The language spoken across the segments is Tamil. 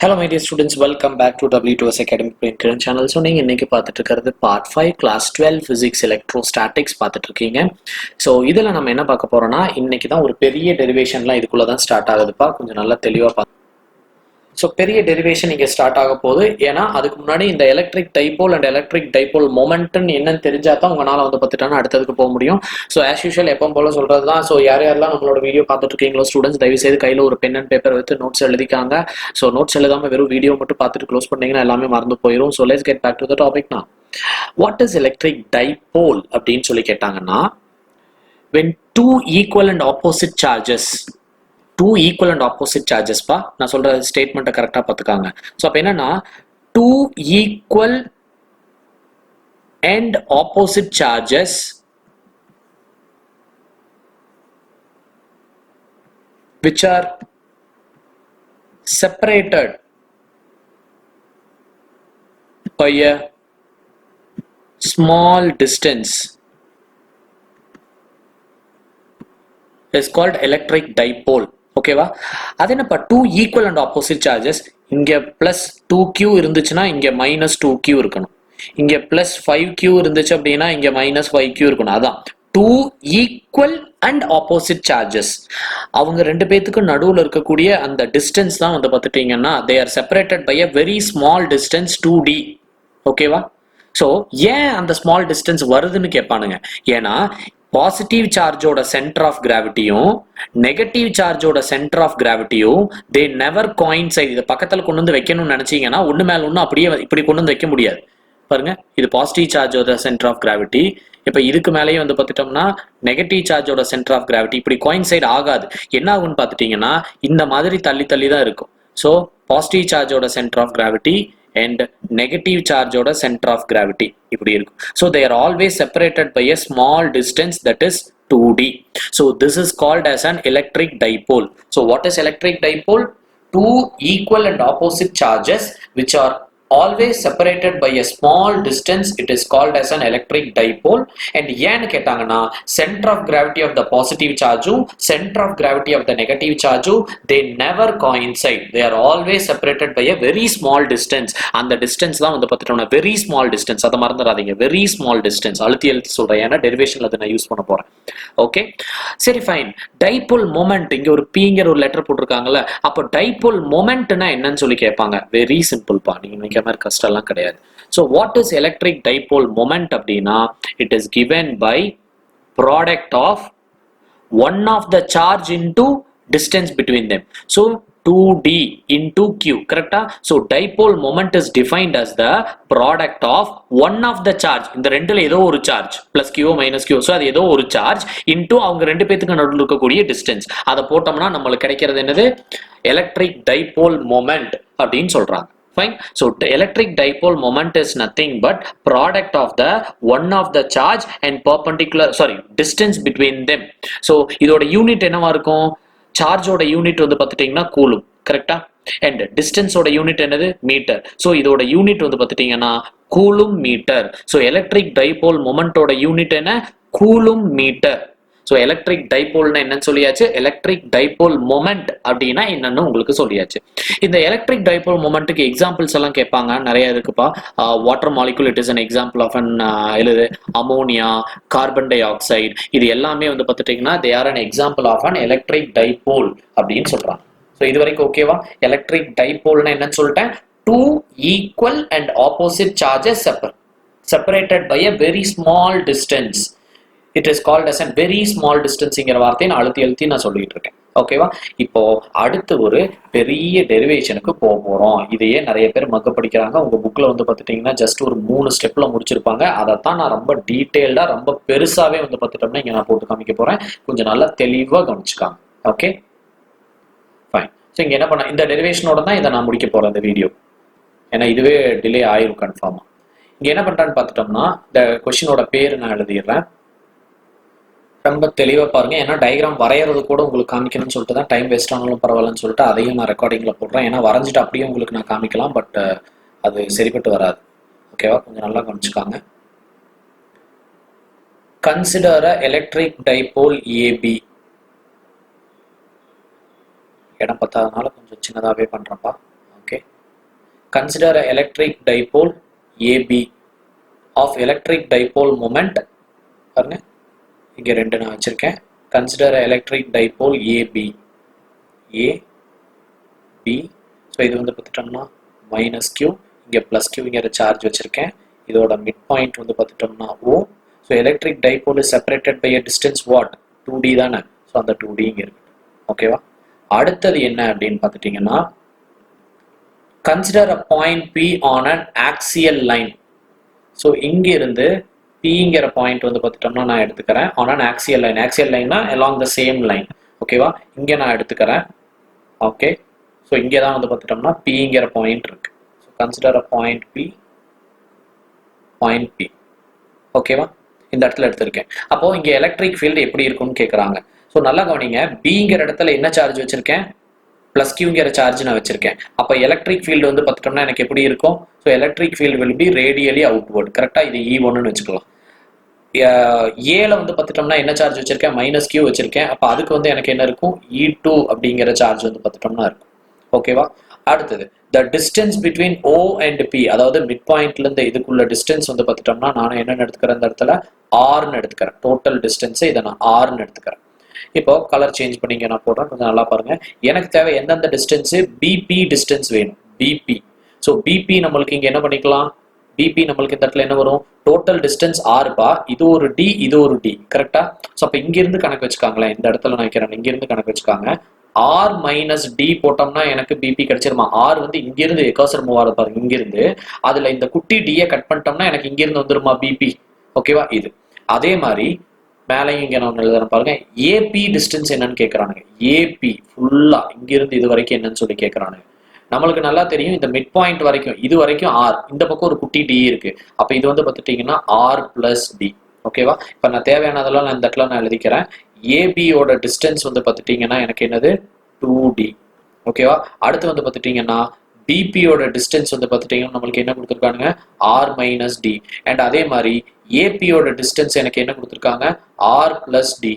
Hello my dear students, welcome back to W2S Academic Brain Current channel. So நீங்க இன்னைக்கு பார்த்துட்டு இருக்கிறது part 5 class 12 physics electrostatics பார்த்துட்டு இருக்கீங்க. ஸோ இதில் நம்ம என்ன பார்க்க போறோம்னா இன்னைக்கு தான் ஒரு பெரிய டெரிவேஷன்லாம் இதுக்குள்ள தான் ஸ்டார்ட் ஆகுதுப்பா. கொஞ்சம் நல்லா தெளிவாக பார்த்து. ஸோ பெரிய டெரிவேஷன் இங்கே ஸ்டார்ட் ஆக போகுது. ஏன்னா அதுக்கு முன்னாடி இந்த electric dipole and electric dipole மொமெண்ட்னு என்னன்னு தெரிஞ்சா தான் உங்களால் வந்து பார்த்துட்டானா அடுத்ததுக்கு போக முடியும். ஸோ ஆஸ் யூஷுவல் எப்போ போல சொல்றது தான். ஸோ யாரெல்லாம் நம்மளோட வீடியோ பார்த்துட்டு இருக்கீங்களோ ஸ்டூடெண்ட்ஸ் தயவு செய்து கையில் ஒரு பென் அண்ட் பேப்பர் வச்சு நோட்ஸ் எழுதிக்காங்க. ஸோ நோட்ஸ் எழுதாம வெறும் வீடியோ மட்டும் பார்த்துட்டு க்ளோஸ் பண்ணீங்கன்னா எல்லாமே மறந்து போயிடும். So let's get back to the topic now. What is electric dipole அப்படின்னு சொல்லி கேட்டாங்கன்னா, when two equal and opposite charges பா, நான் சொல்ற ஸ்டேட்மெண்ட்டை கரெக்டா பார்த்துக்காங்க. ஸோ அப்போ என்னன்னா, two equal and opposite charges which are separated by a small distance is called electric dipole. ஓகேவா? அது என்னப்பா, two equal and opposite charges. இங்க பிளஸ் 2q இருந்துச்சுன்னா இங்க மைனஸ் 2q இருக்கணும். இங்க பிளஸ் 5q இருந்துச்சு அப்படின்னா இங்க மைனஸ் 5q இருக்கணும். அதான் two equal and opposite charges. அவங்க ரெண்டு பேத்துக்கு நடுவில் இருக்கக்கூடிய அந்த டிஸ்டன்ஸ் தான் வந்து பார்த்துட்டீங்கன்னா they are separated by a very small distance 2d. ஓகேவா? ஸோ ஏன் அந்த ஸ்மால் டிஸ்டன்ஸ் வருதுன்னு கேட்பானுங்க. ஏன்னா பாசிட்டிவ் சார்ஜோட சென்டர் ஆஃப் கிராவிட்டியும் நெகட்டிவ் சார்ஜோட சென்டர் ஆஃப் கிராவிட்டியும் தே நெவர் கோயின்சைட். இதை பக்கத்தில் கொண்டு வந்து வைக்கணும்னு நினைச்சீங்கன்னா ஒன்று மேல ஒன்று அப்படியே இப்படி கொண்டு வந்து வைக்க முடியாது. பாருங்க, இது பாசிட்டிவ் சார்ஜோட சென்டர் ஆஃப் கிராவிட்டி. இப்போ இதுக்கு மேலேயே வந்து பார்த்துட்டோம்னா நெகட்டிவ் சார்ஜோட சென்டர் ஆஃப் கிராவிட்டி இப்படி கோயின்சைட் ஆகாது. என்ன ஆகும்னு பார்த்துட்டீங்கன்னா இந்த மாதிரி தள்ளி தள்ளி தான் இருக்கும். ஸோ பாசிட்டிவ் சார்ஜோட centre of gravity and negative charge oda center of gravity இப்படி இருக்கும். So they are always separated by a small distance, that is 2d. So this is called as an electric dipole. So what is electric dipole? Two equal and opposite charges which are always separated by a small distance, it is called as an electric dipole. And ஏன்னு கேட்டாங்கன்னா, center of gravity of the positive charge center of gravity of the negative charge they never coincide. They are always separated by a very small distance. அந்த distance தான் வந்து பார்த்துட்டோம்னா very small distance. அதை மறந்துடாதீங்க, very small distance. அழுத்தி சொல்றேன், ஏன்னா டெரிவேஷன்ல அதை நான் யூஸ் பண்ண போறேன். ஓகே, சரி ஃபைன். டைபோல் மொமெண்ட், இங்க ஒரு பிங்கிற ஒரு லெட்டர் போட்டிருக்காங்கல்ல, அப்போ டைபோல் மொமெண்ட்னா என்னன்னு சொல்லி கேட்பாங்க. வெரி சிம்பிள் பா, நீங்க மாதிரி கஷ்டம்லாம் கிடையாது. So what is electric dipole moment அப்படின்னா, it is given by product of one of the charge into distance between them. So 2d into q, correct? So dipole moment is defined as the product of one of the charge. இந்த ரெண்டுல ஏதோ ஒரு charge plus q minus q, so அது ஏதோ ஒரு சார்ஜ் into அவங்க ரெண்டு பேத்துக்கு நடுவில் இருக்கக்கூடிய டிஸ்டன்ஸ். அதை போட்டோம்னா நம்மளுக்கு கிடைக்கிறது என்னது? எலக்ட்ரிக் டைபோல் மொமெண்ட் அப்படின்னு சொல்றாங்க. Fine. So the electric dipole moment is nothing but product of the one of the charge and perpendicular, distance between them. So இதோட யூனிட் என்னவா இருக்கும்? சார்ஜோட யூனிட் வந்து பார்த்துட்டீங்கன்னா கூலும், கரெக்டா? அண்ட் டிஸ்டன்ஸோட யூனிட் என்னது? மீட்டர். ஸோ இதோட யூனிட் வந்து பார்த்துட்டீங்கன்னா coulomb metre. So electric dipole மொமெண்டோட யூனிட் என்ன? Coulomb metre. ஸோ எலக்ட்ரிக் டைபோல்னா என்னன்னு சொல்லியாச்சு, எலக்ட்ரிக் டைபோல் மொமெண்ட் அப்படின்னா என்னன்னு உங்களுக்கு சொல்லியாச்சு. இந்த எலக்ட்ரிக் டைபோல் மொமெண்ட்டுக்கு எக்ஸாம்பிள்ஸ் எல்லாம் கேட்பாங்க, நிறைய இருக்குப்பா. Water molecule it is an example of an எழுது, அமோனியா, கார்பன் டை ஆக்சைடு, இது எல்லாமே வந்து பார்த்துட்டீங்கன்னா they are an example of an electric dipole அப்படின்னு சொல்றாங்க. ஸோ இது வரைக்கும் ஓகேவா? எலக்ட்ரிக் டைபோல்னா என்னன்னு சொல்லிட்டேன். Two equal and opposite charges separated by a very small distance. It is called as a very small distanceங்கிற வார்த்தையை நான் அழுத்தி நான் சொல்லிட்டு இருக்கேன். ஓகேவா? இப்போ அடுத்து ஒரு பெரிய டெரிவேஷனுக்கு போக போறோம். இதையே நிறைய பேர் மக்க படிக்கிறாங்க. உங்க புக்ல வந்து பார்த்துட்டீங்கன்னா ஜஸ்ட் ஒரு 3 ஸ்டெப்ல முடிச்சிருப்பாங்க. அதைத்தான் நான் ரொம்ப டீட்டெயில்டா ரொம்ப பெருசாவே வந்து பார்த்துட்டோம்னா இங்க நான் போட்டு காமிக்க போறேன். கொஞ்சம் நல்லா தெளிவா கவனிச்சுக்காங்க. Okay fine. ஸோ இங்க என்ன பண்ண, இந்த டெரிவேஷனோட தான் இதை நான் முடிக்க போறேன் இந்த வீடியோ. ஏன்னா இதுவே டிலே ஆயிரும் கன்ஃபார்மா. இங்க என்ன பண்றான்னு பார்த்துட்டோம்னா இந்த கொஸ்டினோட பேர் நான் எழுதிடுறேன். ரொம்ப தெளிவாக பாருங்க. ஏன்னா டயக்ராம் வரைகிறது கூட உங்களுக்கு காமிக்கணும்னு சொல்லிட்டு தான், டைம் வேஸ்ட் ஆனாலும் பரவாயில்லன்னு சொல்லிட்டு அதையும் நான் ரெக்கார்டிங்கில் போடுறேன். ஏன்னா வரைஞ்சிட்டு அப்படியே உங்களுக்கு நான் காமிக்கலாம், பட் அது சரிப்பட்டு வராது. ஓகேவா? கொஞ்சம் நல்லா கவனிச்சுக்காங்க. Consider a electric dipole AB. இடம் பத்தாதனால கொஞ்சம் சின்னதாகவே பண்ணுறேன்ப்பா. Okay. consider an electric dipole AB of electric dipole moment பாருங்க இங்க ரெண்டு நான் வச்சிருக்கேன் consider an electric dipole AB so இது வந்து பார்த்துட்டோம்னா minus q இங்க plus q இங்க சார்ஜ் வச்சிருக்கேன் இதோட மிட் பாயிண்ட் வந்து பார்த்துட்டோம்னா O so electric dipole is separated by a distance what 2d தானே so அந்த 2d இங்க இருக்கு ஓகேவா அடுத்தது என்ன அப்படினு பார்த்துட்டீங்கன்னா consider a point P on an axial line so இங்க இருந்து P ங்கற பாயிண்ட் வந்து பார்த்துட்டோம்னா நான் எடுத்துக்கறேன் on an axial line னா along the same line ஓகேவா இங்க நான் எடுத்துக்கறேன் ஓகே so இங்க தான் வந்து பார்த்துட்டோம்னா P ங்கற பாயிண்ட் இருக்கு so consider a point P ஓகேவா இந்த இடத்துல எடுத்துர்க்கேன் அப்போ இங்க எலக்ட்ரிக் ஃபீல்ட் எப்படி இருக்கும்னு கேக்குறாங்க சோ நல்லா கவனிங்க B ங்கற இடத்துல என்ன சார்ஜ் வச்சிருக்கேன் plus q ங்கற சார்ஜ் நான் வச்சிருக்கேன் அப்ப எலக்ட்ரிக் ஃபீல்ட் வந்து பார்த்துட்டோம்னா எனக்கு எப்படி இருக்கும் so electric field will be radially outward கரெக்ட்டா இது E1 ன்னு வெச்சுக்கலாம் A ல வந்து பார்த்துட்டோம்னா என்ன சார்ஜ் வச்சிருக்கேன் -q வச்சிருக்கேன் அப்ப அதுக்கு வந்து எனக்கு என்ன இருக்கும் E2 அப்படிங்கற சார்ஜ் வந்து பார்த்துட்டோம்னா இருக்கும் ஓகேவா அடுத்து the distance between O and P அதாவது மிட் பாயிண்ட்ல இருந்து இதுக்குள்ள டிஸ்டன்ஸ் வந்து பார்த்துட்டோம்னா நான் என்ன எடுத்துக்கறேன் இந்த இடத்துல R ன்னு எடுத்துக்கறேன் டோட்டல் டிஸ்டன்ஸ் இத நான் R ன்னு எடுத்துக்கறேன் இப்போ கலர் சேஞ்ச் பண்ணிங்க நான் போடுறேன் கொஞ்சம் நல்லா பாருங்க எனக்கு தேவை எந்தெந்த டிஸ்டன்ஸ் BP டிஸ்டன்ஸ் வேணும் BP சோ BP நமக்கு இங்க என்ன பண்ணிக்கலாம் BP நமக்கு இந்த இடத்துல என்ன வரும் டோட்டல் டிஸ்டன்ஸ் R பா இது ஒரு D இது ஒரு D கரெக்ட்டா சோ அப்ப இங்க இருந்து கணக்கு வெச்சுக்காங்களே இந்த இடத்துல நான் வைக்கிறேன் இங்க இருந்து கணக்கு வெச்சுக்காங்க R minus D போட்டோம்னா எனக்கு BP கிடைச்சிருமா R வந்து இங்க இருந்து கர்சர் மூவ் ஆகுது பாருங்க இங்க இருந்து அதுல இந்த குட்டி D யை கட் பண்ணிட்டோம்னா எனக்கு இங்க இருந்து வந்துருமா BP ஓகேவா இது அதே மாதிரி மேலையும் இங்க நான் எழுதுறேன் பாருங்க AP டிஸ்டன்ஸ் என்னன்னு கேக்குறானுங்க AP ஃபுல்லா இங்க இருந்து இது வரைக்கும் என்னன்னு சொல்லி கேக்குறானுங்க நமக்கு நல்லா தெரியும் இந்த மிட் பாயிண்ட் வரைக்கும் இது வரைக்கும் R இந்த பக்கம் ஒரு குட்டி D இருக்கு அப்ப இது வந்து பார்த்துட்டீங்கன்னா R plus D ஓகேவா இப்ப நான் தேவையானதெல்லாம் நான் இந்த இடத்துல நான் எழுதிக்கிறேன் AB ஓட டிஸ்டன்ஸ் வந்து பார்த்துட்டீங்கன்னா எனக்கு என்னது 2D ஓகேவா அடுத்து வந்து பார்த்துட்டீங்கன்னா BP ஓட டிஸ்டன்ஸ் வந்து பார்த்துட்டீங்கன்னா நமக்கு என்ன கொடுத்திருக்காங்க R minus D and அதே மாதிரி AP ஓட டிஸ்டன்ஸ் எனக்கு என்ன கொடுத்திருக்காங்க R plus D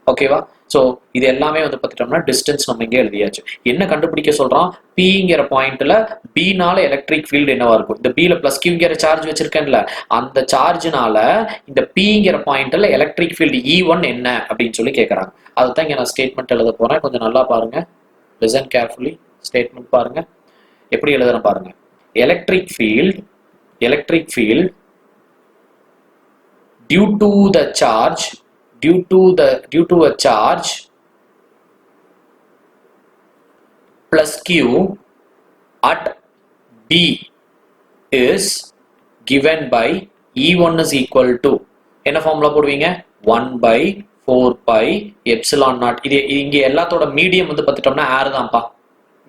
ஓகேவா சோ இது எல்லாமே வந்து பார்த்துட்டோம்னா டிஸ்டன்ஸ் நம்ம இங்க எழுதியாச்சு என்ன கண்டுபிடிக்க சொல்றான் P ங்கற பாயிண்ட்ல B னால எலக்ட்ரிக் ஃபீல்ட் என்னவா இருக்கும் இந்த B ல plus Q ங்கற சார்ஜ் வச்சிருக்கேன்ல அந்த சார்ஜ்னால இந்த P ங்கற பாயிண்ட்ல எலக்ட்ரிக் ஃபீல்ட் E1 என்ன அப்படினு சொல்லி கேக்குறாங்க அதுதான் இங்க நான் ஸ்டேட்மென்ட் எழுத போறேன் கொஞ்சம் நல்லா பாருங்க listen carefully ஸ்டேட்மென்ட் பாருங்க எப்படி எழுதுறேன் பாருங்க electric field due to a charge plus Q at B is given by E1 is equal to என்ன ஃபார்முலா போடுவீங்க 1 by 4 pi epsilon naught இது இங்க எல்லாத்தோட மீடியம் வந்து பார்த்துட்டோம்னா ஏர் தான்ப்பா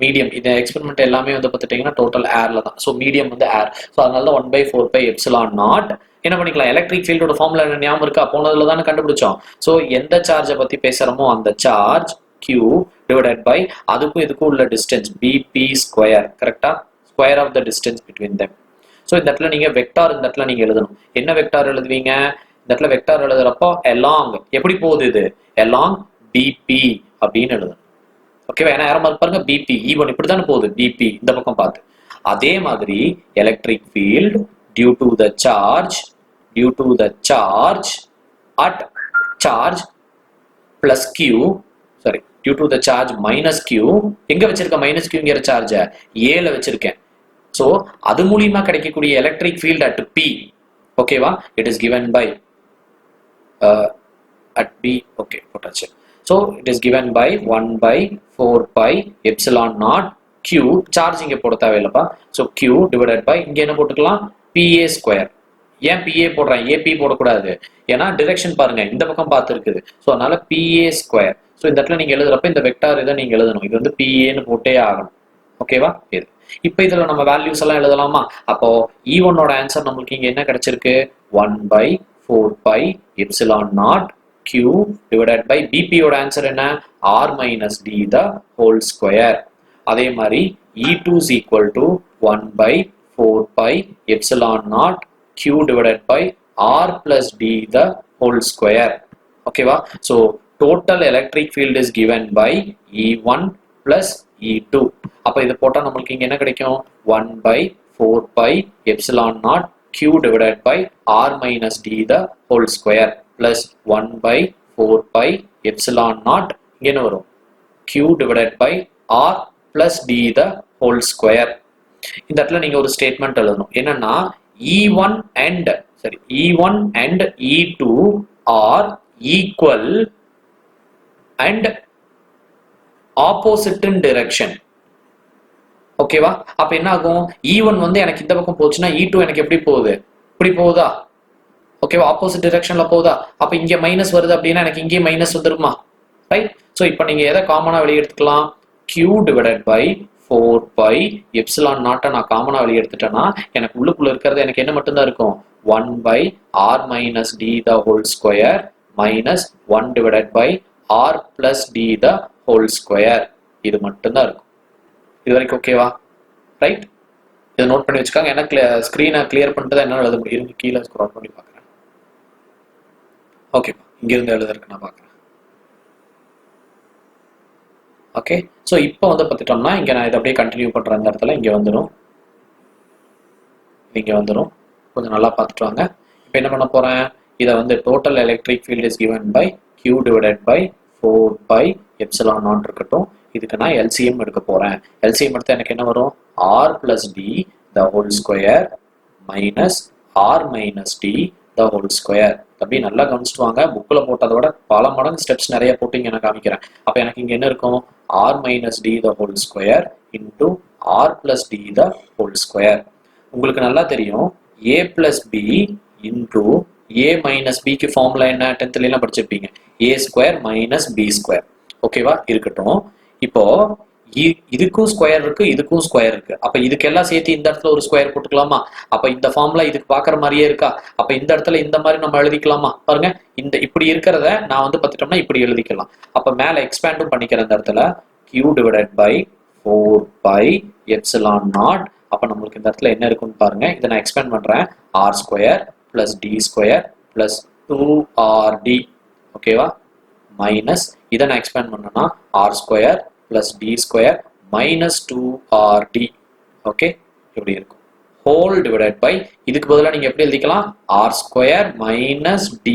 மீடியம் இந்த எக்ஸ்பெரிமெண்ட் எல்லாமே வந்து பார்த்துட்டீங்கன்னா டோட்டல் ஏர்ல தான் ஸோ மீடியம் வந்து ஏர் ஸோ அதனால தான் 1 by 4 pi epsilon naught என்ன பண்ணிக்கலாம் எலக்ட்ரிக் ஃபீல்டோட ஃபார்முலா என்ன ஞாபகம் இருக்கா போனதுல தானே கண்டுபிடிச்சோம் ஸோ எந்த சார்ஜை பத்தி பேசுறோமோ அந்த சார்ஜ் Q டிவைடட் பை அதுக்கும் இதுக்கும் உள்ள டிஸ்டன்ஸ் BP ஸ்கொயர் கரெக்டா square of the distance between them so இந்த இடத்துல நீங்க வெக்டார் இந்த இடத்துல நீங்க எழுதணும் என்ன வெக்டார் எழுதுவீங்க இந்த இடத்துல வெக்டார் எழுதுறப்போ along எப்படி போகுது இது along BP அப்படின்னு எழுதணும் ஓகேவா ஏன்னா யாரும் பாருங்க BP E1 இப்படி தானே போகுது BP இந்த பக்கம் பார்த்து அதே மாதிரி electric field due to the charge at charge plus Q sorry due to the charge minus Q எங்க வச்சிருக்க minus Q ங்கற சார்ஜ் A ல வச்சிருக்கேன் சோ அது மூலமா கிடைக்கக்கூடிய எலக்ட்ரிக் ஃபீல்ட் at P ஓகேவா it is given by at B okay போட்டாச்சு so it is given by 1 by 4 pi epsilon naught Q charge இங்க போட தேவையில்லப்பா so Q divided by இங்க என்ன போட்டுக்கலாம் PA ஸ்கொயர் ஏன் PA போடுறேன் AP போடக்கூடாது ஏன்னா டிரெக்ஷன் பாருங்க இந்த பக்கம் பார்த்து இருக்குது ஸோ அதனால PA ஸ்கொயர் ஸோ இந்த இடத்துல நீங்க எழுதுறப்ப இந்த வெக்டார் இதை நீங்க எழுதணும் இது வந்து PAன்னு போட்டே ஆகணும் ஓகேவா இது இப்போ இதுல நம்ம வேல்யூஸ் எல்லாம் எழுதலாமா அப்போ E1 ஓட ஆன்சர் நமக்கு இங்க என்ன கிடைச்சிருக்கு 1 by 4 pi epsilon naught Q divided by BP ஓட ஆன்சர் என்ன R minus D the whole square அதே மாதிரி E2 is equal to 1 by 4 pi epsilon naught Q divided by R plus D the whole square okay va so total electric field is given by E1 plus E2. அப்ப இது போட்டா நம்மளுக்கு இங்க என்ன கிடைக்கும் 1 by 4 pi epsilon naught q divided by r minus d the whole square plus 1 by 4 pi epsilon naught இங்க என்ன வரும் q divided by r plus d the whole square. இந்த இடத்துல நீங்க ஒரு ஸ்டேட்மெண்ட் எழுதணும் என்னன்னா E1 and E1 and E2 are equal and opposite in direction. ஓகேவா அப்ப என்ன ஆகும் E1 வந்து எனக்கு இந்த பக்கம் போச்சுன்னா E2 எனக்கு எப்படி போகுது இப்படி போகுதா ஓகேவா ஆப்போசிட் டைரக்ஷன்ல போகுதா அப்ப இங்க மைனஸ் வருது அப்படின்னா எனக்கு இங்கே மைனஸ் வந்துருமா ரைட் சோ இப்போ நீங்க எதை காமனா வெளிய எடுத்துக்கலாம் q divided by 4 pi epsilon naught நான் காமனா வெளிய எடுத்துட்டேனா எனக்கு உள்ளுக்குள்ள இருக்கிறது எனக்கு என்ன மட்டும் தான் இருக்கும் 1 by r minus d the whole square minus 1 divided by r plus d the whole square இது மட்டும் தான் இருக்கும் இது வரைக்கும் ஓகேவா ரைட் இத நோட் பண்ணி வெச்சுக்காங்க எனக்கு ஸ்கிரீனை கிளியர் பண்ணிட்டு என்ன எழுத முடியும் கீழ ஸ்க்ரால் பண்ணி பார்க்கறேன் ஓகே இங்க இருந்து எழுதறதுக்கு நான் பார்க்கறேன் ஓகே சோ இப்போ வந்து பார்த்துட்டோம்னா இங்க நான் இத அப்படியே கண்டினியூ பண்றேன் அந்த இடத்துல இங்க வந்துரும் கொஞ்சம் நல்லா பார்த்துட்டு வாங்க இப்போ என்ன பண்ண போறேன் இத வந்து total electric field is given by q divided by 4 pi epsilon naught இருக்கட்டும் இதுக்கு நான் LCM எடுக்க போறேன் LCM எடுத்தா எனக்கு என்ன வரும் r plus d the whole square minus r minus d the whole square தம்பி நல்லா கவனிச்சிட்டு வாங்க புக்ல போட்டதை விட பல மடங்கு ஸ்டெப்ஸ் நிறைய போட்டு இங்க நான் காமிக்கிறேன் அப்ப எனக்கு இங்க என்ன இருக்கும் r minus d the whole square into r plus d the whole square உங்களுக்கு நல்லா தெரியும் a plus b into a minus b க்கு ஃபார்முலா என்ன 10th ல எல்லாம் படிச்சிருப்பீங்க a square minus b square ஓகேவா இருக்கட்டும் இப்போ இதுக்கும் ஸ்கொயர் இருக்கு இதுக்கும் ஸ்கொயர் இருக்கு அப்ப இதுக்கு எல்லாம் சேர்த்து இந்த இடத்துல ஒரு ஸ்கொயர் போட்டுக்கலாமா அப்ப இந்த ஃபார்முலா இதுக்கு பாக்குற மாதிரியே இருக்கா அப்ப இந்த இடத்துல இந்த மாதிரி நம்ம எழுதிக்கலாமா பாருங்க இந்த இப்படி இருக்கிறத நான் வந்து பார்த்துட்டோம்னா இப்படி எழுதிக்கலாம் அப்ப மேல எக்ஸ்பேண்டும் பண்ணிக்கிறேன் இந்த இடத்துல q divided by 4 pi epsilon naught அப்ப நமக்கு இந்த இடத்துல என்ன இருக்குன்னு பாருங்க இத நான் எக்ஸ்பேண்ட் பண்றேன் r square plus d square plus 2rd ஓகேவா மைனஸ் இத நான் எக்ஸ்பேண்ட் பண்ணனா r square plus d square minus 2rd okay இப்படி இருக்கும் whole divided by இதுக்கு பதிலா நீங்க எப்படி எழுதிக்கலாம் r square minus d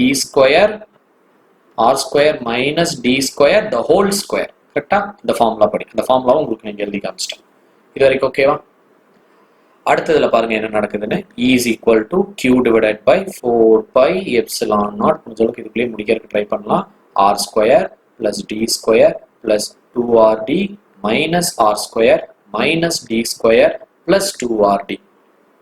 square the whole square கரெக்ட்டா இந்த ஃபார்முலா படி அந்த ஃபார்முலாவை உங்களுக்கு நீங்க எழுதி காமிச்சிட்டேன் இது வரைக்கும் ஓகேவா அடுத்ததுல பாருங்க என்ன நடக்குதுன்னு e is equal to q divided by 4 pi epsilon naught முடிஞ்சளவுக்கு இதுக்குள்ளே முடிக்கிறதுக்கு ட்ரை பண்ணலாம் r square plus d square plus 2rd minus r square minus d square plus 2rd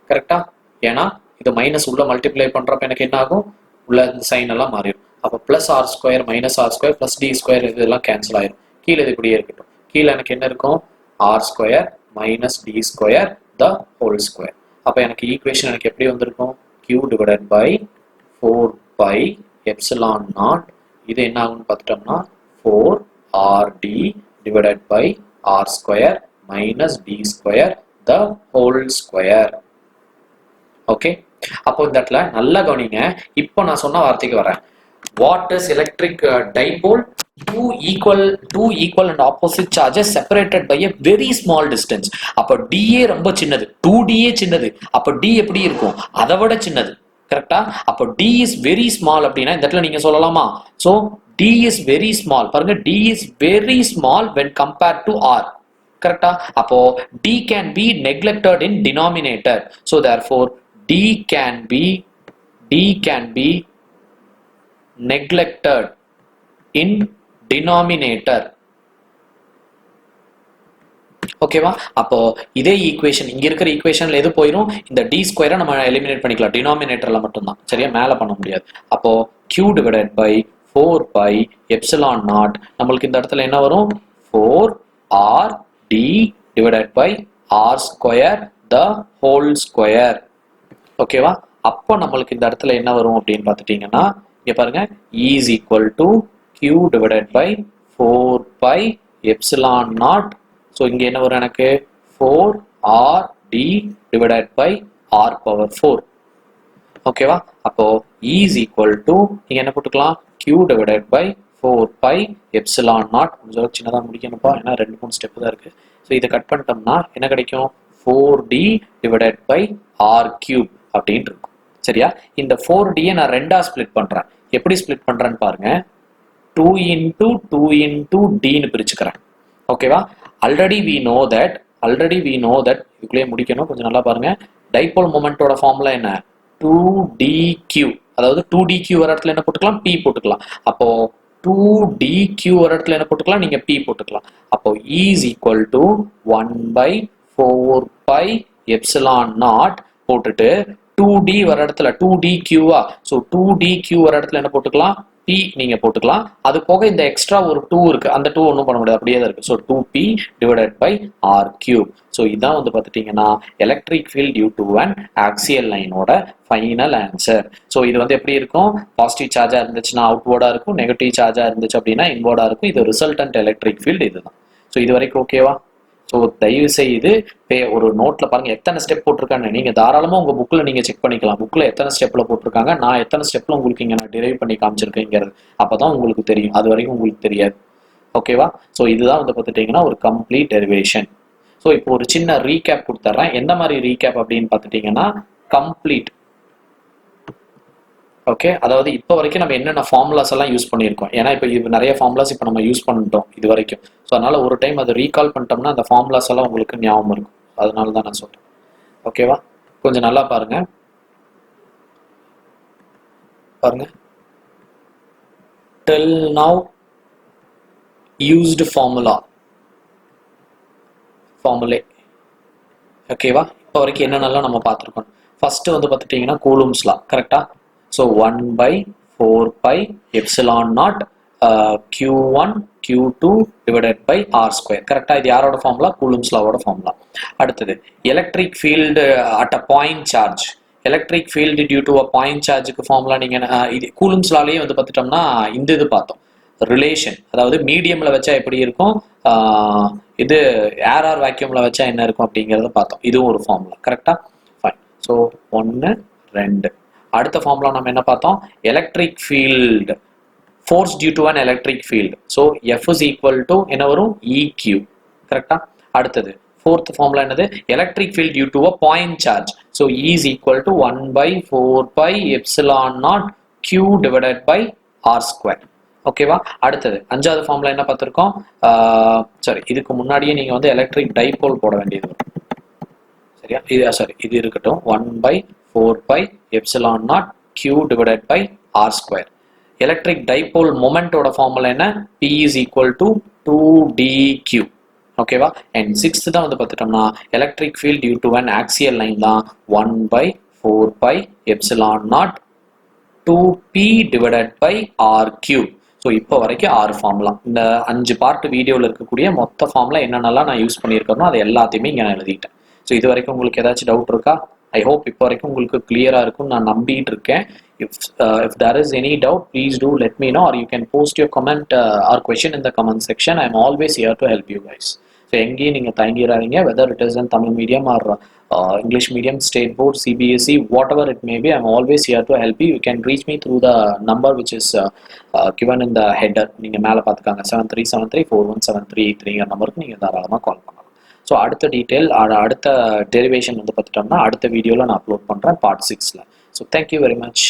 கரெக்ட்டா ஏனா இது மைனஸ் உள்ள மல்டிப்ளை பண்றப்ப எனக்கு என்ன ஆகும் உள்ள இந்த சைன் எல்லாம் மாறிடும் அப்ப plus r square minus r square plus d square இதெல்லாம் கேன்சல் ஆயிடும் கீழ இது இப்படியே இருக்கட்டும் கீழ எனக்கு என்ன இருக்கும் r square minus d square the whole square அப்ப எனக்கு ஈக்குவேஷன் எனக்கு எப்படி வந்திருக்கும் q divided by 4 pi epsilon naught இது என்ன ஆகும்னு பார்த்துட்டோம்னா 4rd divided by r square minus d square the whole square okay அப்போ இந்த இடத்துல நல்லா கவனிங்க இப்போ நான் சொன்ன வார்த்தைக்கு வரேன் what is electric dipole two equal and opposite charges separated by a very small distance அப்ப dA ரொம்ப சின்னது 2dA சின்னது அப்ப d எப்படி இருக்கும் அதை விட சின்னது கரெக்ட்டா அப்ப d is very small அப்படினா இந்த இடத்துல நீங்க சொல்லலாமா so d is very small பாருங்க d is very small when compared to r கரெக்ட்டா அப்போ d can be neglected in denominator so therefore d can be neglected in denominator ஓகேவா அப்போ இதே ஈக்குவேஷன் இங்க இருக்கிற ஈக்குவேஷன்ல எது போயிடும் இந்த d ஸ்கொயரை நம்ம எலிமினேட் பண்ணிக்கலாம் டினாமினேட்டர்ல மட்டும் தான் சரியா மேல பண்ண முடியாது அப்போ q divided by 4 pi epsilon naught நமக்கு இந்த இடத்துல என்ன வரும் 4rd divided by r square the whole square ஓகேவா அப்போ நமக்கு இந்த இடத்துல என்ன வரும் அப்படினு பார்த்துட்டீங்கன்னா இங்க பாருங்க e is equal to q divided by 4 pi epsilon naught so இங்க என்ன வரும் எனக்கு 4rd divided by r power 4 ஓகேவா அப்போ e is equal to நீங்க என்ன போட்டுக்கலாம் q divided by 4 pi epsilon naught கொஞ்சம் சின்னதா முடிக்கணும்ப்பா ஏன்னா 2-3 ஸ்டெப் தான் இருக்கு ஸோ இதை கட் பண்ணிட்டோம்னா என்ன கிடைக்கும்? 4d divided by r cube அப்படின்னு இருக்கும். சரியா? இந்த 4dயை நான் ரெண்டா ஸ்பிளிட் பண்றேன். எப்படி ஸ்பிளிட் பண்றேன்னு பாருங்க. 2 into 2 into dன்னு பிரிச்சுக்கிறேன். ஓகேவா? ஆல்ரெடி we know that இதுக்குள்ளே முடிக்கணும். கொஞ்சம் நல்லா பாருங்க. டைபோல் மொமெண்டோட ஃபார்முலா என்ன? 2dq. அதாவது 2dq வர இடத்துல என்ன போட்டுக்கலாம்? p போட்டுக்கலாம். அப்போ 2dq வர இடத்துல என்ன போட்டுக்கலாம்? நீங்க p போட்டுக்கலாம். அப்போ E is equal to 1 by 4 pi epsilon naught போட்டுட்டு 2d வர இடத்துல 2dq-ஆ, ஸோ 2dq வர இடத்துல என்ன போட்டுக்கலாம்? p நீங்க போட்டுக்கலாம். அது போக இந்த எக்ஸ்ட்ரா ஒரு 2 இருக்கு, அந்த 2 ஒன்றும் பண்ண முடியாது, அப்படியே தான் இருக்கு. So 2p divided by r cube. So இதான் வந்து பார்த்துட்டீங்கன்னா electric field due to an axial லைனோட ஃபைனல் ஆன்சர். ஸோ இது வந்து எப்படி இருக்கும்? பாசிட்டிவ் சார்ஜா இருந்துச்சுன்னா அவுட்வோர்டா இருக்கும், நெகட்டிவ் சார்ஜா இருந்துச்சு அப்படின்னா இன்வோர்டா இருக்கும். இது ரிசல்டன்ட் எலக்ட்ரிக் ஃபீல்டு இதுதான். ஸோ இது வரைக்கும் ஓகேவா? ஸோ தயவு செய்து ஒரு நோட்ல பாருங்க எத்தனை ஸ்டெப் போட்டிருக்காங்க. நீங்க தாராளமா உங்க புக்ல நீங்க செக் பண்ணிக்கலாம். புக்ல எத்தனை ஸ்டெப்ல போட்டிருக்காங்க, நான் எத்தனை ஸ்டெப்ல உங்களுக்கு இங்க நான் டிரைவ் பண்ணி காமிச்சிருக்கேங்கிறது. அப்பதான் உங்களுக்கு தெரியும், அது வரைக்கும் உங்களுக்கு தெரியாது. ஓகேவா? ஸோ இதுதான் வந்து பார்த்துட்டீங்கன்னா ஒரு கம்ப்ளீட் டெரிவேஷன். ஸோ இப்போ ஒரு சின்ன ரீகேப் கொடுத்துட்றேன். எந்த மாதிரி ரீகேப் அப்படின்னு பார்த்துட்டீங்கன்னா கம்ப்ளீட். ஓகே, அதாவது இப்போ வரைக்கும் நம்ம என்னென்ன ஃபார்முலாஸ் எல்லாம் யூஸ் பண்ணியிருக்கோம். ஏன்னா இப்போ இது நிறைய ஃபார்முலாஸ் இப்போ நம்ம யூஸ் பண்ணிட்டோம் இது வரைக்கும். ஸோ அதனால ஒரு டைம் அதை ரீகால் பண்ணிட்டோம்னா அந்த ஃபார்முலாஸ் எல்லாம் உங்களுக்கு ஞாபகம் இருக்கும். அதனால தான் நான் சொல்றேன். ஓகேவா? கொஞ்சம் நல்லா பாருங்க. till now used formulae. ஓகேவா? இப்போ வரைக்கும் என்னென்னலாம் நம்ம பார்த்துருக்கோம். ஃபர்ஸ்ட் வந்து பார்த்துட்டீங்கன்னா கூலும்ஸ் லா. கரெக்டா? So 1 by 4 pi epsilon naught q1 q2 divided by r square. கரெக்டா? இது யாரோட ஃபார்முலா? கூலும்ஸ் லாவோட ஃபார்முலா. அடுத்தது electric field at a point charge. Electric field due to a point சார்ஜுக்கு ஃபார்முலா நீங்க இது கூலும்ஸ் லாலேயே வந்து பார்த்துட்டோம்னா இந்த இது பார்த்தோம், ரிலேஷன். அதாவது மீடியம்ல வச்சா எப்படி இருக்கும், இது ஏர் ஆர் வேக்யூம்ல வச்சா என்ன இருக்கும் அப்படிங்கிறத பார்த்தோம். இதுவும் ஒரு ஃபார்முலா. கரெக்டா? ஃபைன். ஸோ 1 2. அடுத்த ஃபார்முலா நம்ம என்ன பார்த்தோம்? Electric field force due to an electric field. So F is equal to என்ன வரும்? EQ. கரெக்டா? அடுத்தது ஃபோர்த் ஃபார்முலா என்னது? Electric field due to a point charge. So E is equal to 1 by 4 pi epsilon naught Q divided by R square. ஓகேவா? அடுத்தது அஞ்சாவது ஃபார்முலா என்ன பார்த்துருக்கோம்? சாரி, இதுக்கு முன்னாடியே நீங்க வந்து எலக்ட்ரிக் டைபோல் போட வேண்டியது வரும். சரியா? இது இருக்கட்டும். 1 by 4 pi epsilon naught Q divided by R square. Electric dipole மொமெண்டோட ஃபார்முலா என்ன? P is equal to 2dq. ஓகேவா? அண்ட் சிக்ஸ்த் தான் வந்து பார்த்துட்டோம்னா electric field due to an axial line தான் 1 by 4 pi epsilon naught 2p divided by r cube. So இப்போ வரைக்கும் 6 ஃபார்முலா. இந்த 5 பார்ட் வீடியோவில் இருக்கக்கூடிய மொத்த ஃபார்முலா என்னென்னலாம் நான் யூஸ் பண்ணியிருக்கேனோ அது எல்லாத்தையுமே இங்கே நான் எழுதிட்டேன். ஸோ இது வரைக்கும் உங்களுக்கு ஏதாச்சும் டவுட் இருக்கா? ஐ ஹோப் இப்போ வரைக்கும் உங்களுக்கு கிளியராக இருக்கும் நான் நம்பிட்டு இருக்கேன். If there is any doubt, please do let me know, or you can post your comment or question in the comment section. I am always here to help you guys. So எங்கேயும் நீங்கள் தங்கிடாதீங்க. whether it is in Tamil medium or English medium, state board, CBSE, whatever it may be, I am always here to help you. You can reach me through the number which is given in the header. நீங்கள் மேலே பார்த்துக்காங்க 7373417383 நம்பருக்கு நீங்கள் தாராளமாக கால் பண்ணலாம். ஸோ அடுத்த டீட்டெயில் அடுத்த டெரிவேஷன் வந்து பார்த்துட்டோம்னா அடுத்த வீடியோவில் நான் அப்லோட் பண்ணுறேன் பார்ட் 6ல். So thank you very much.